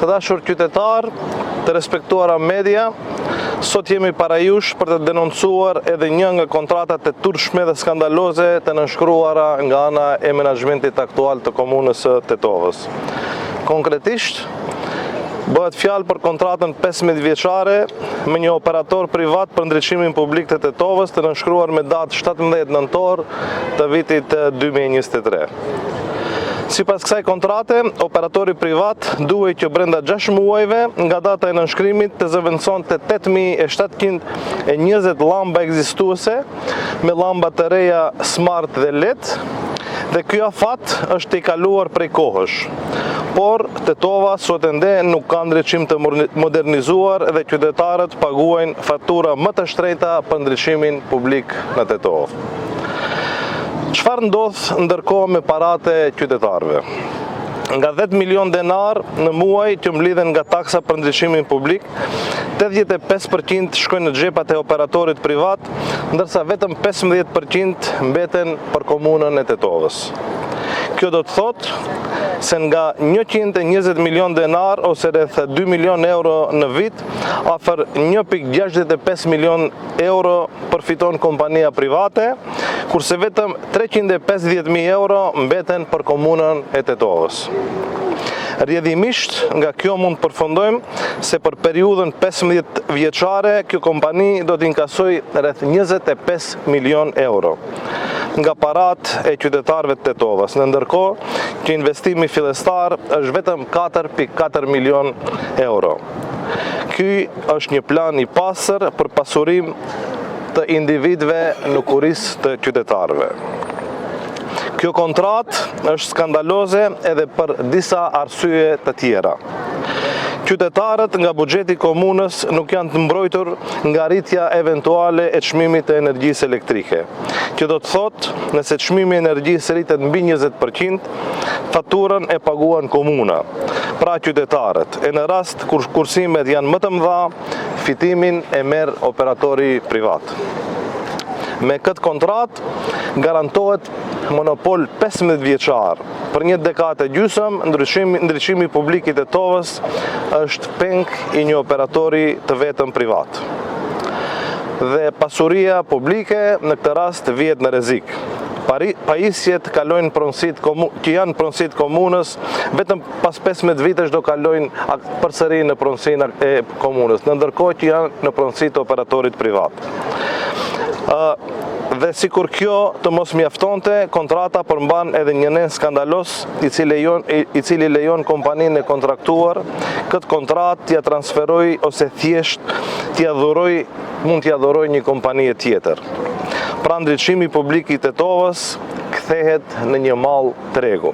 Të dashur qytetar, të respektuara media, sot jemi para jush për të denoncuar edhe një nga kontratat e turshme dhe skandaloze të nënshkruara nga ana e menaxhmentit aktual të komunës së Tetovës. Konkretisht, bëhet fjalë për kontratën 15 vjeçare me një operator privat për ndriçimin publik të Tetovës, të nënshkruar me datë 17 nëntor të vitit 2023. Sipas kësaj kontrate, operatori privat duhej që brenda 6 muajve nga data e nënshkrimit të zëvendësonte 8720 llamba ekzistuese me llamba të reja smart dhe LED, dhe ky afat është i kaluar prej kohësh. Por Tetova sot ende nuk ka ndriçim të modernizuar dhe qytetarët paguajnë fatura më të shtrenjta për ndriçimin publik në Tetovë. Çfarë ndodh ndërkohë me paratë e qytetarëve? Nga 10 milion denar në muaj që mblidhen nga taksa për ndriçimin publik, 85% shkojnë në xhepat e operatorit privat, ndërsa vetëm 15% mbeten për komunën e Tetovës. Kjo do të thotë se nga 120 milion denar ose rreth 2 milion euro në vit, afër 1.65 milion euro përfiton kompania private, kurse vetëm 350.000 euro mbeten për komunën e Tetovës. Rrjedhimisht, nga kjo mund të përfundojmë se për periudhën 15 vjeçare, kjo kompani do të inkasoj rreth 25 milion euro nga paratë e qytetarëve të Tetovës, në ndërkohë që investimi fillestar është vetëm 4.4 milion euro. Ky është një plan i pastër për pasurim të individëve në kurisë të qytetarëve. Kjo kontratë është skandaloze edhe për disa arsye të tjera. Qytetarët nga buxheti i komunës nuk janë të mbrojtur nga rritja eventuale e çmimit të energjisë elektrike, që do të thotë nëse çmimi i energjisë rritet mbi 20%, faturën e paguan komuna, pra qytetarët, e në rast kur kursimet janë më të mëdha, fitimin e merr operatori privat. Me këtë kontratë garantohet monopol 15 vjeçar. Për një dekadë e gjysmë, ndriçimi publik i Tetovës është peng i një operatori të vetëm privat. Dhe pasuria publike në këtë rast vihet në rrezik. Pajisjet kalojnë që janë pronësitë komunës, vetëm pas 15 vitesh do kalojnë përsëri në pronësinë e komunës, në ndërkohë që janë në pronësitë të operatorit privat. Dhe sikur kjo të mos mjaftonte, kontrata përmban edhe një nen skandalos i cili lejon kompaninë e kontraktuar këtë kontratë t'ia transferoj ose thjesht mund t'ia dhuroj një kompani tjetër. Pra ndriçimi publik i Tetovës kthehet në një mall tregu.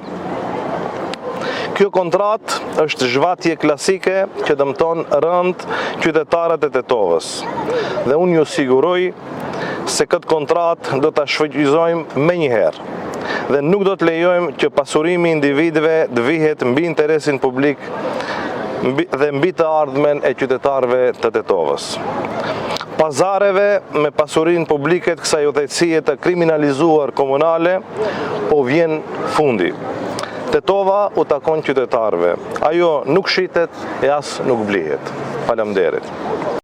Kjo kontratë është zhvatje klasike që dëmton rënd qytetarët e Tetovës. Dhe unë ju siguroj se këtë kontratë do ta shfrytëzojmë menjëherë dhe nuk do të lejojmë që pasurimi i individëve të vihet mbi interesin publik dhe mbi të ardhmen e qytetarëve të Tetovës. Pazareve me pasurinë publike të kësaj udhëheqësie të kriminalizuar komunale po vjen fundi. Tetova u takon qytetarëve. Ajo nuk shitet e as nuk blihet. Faleminderit.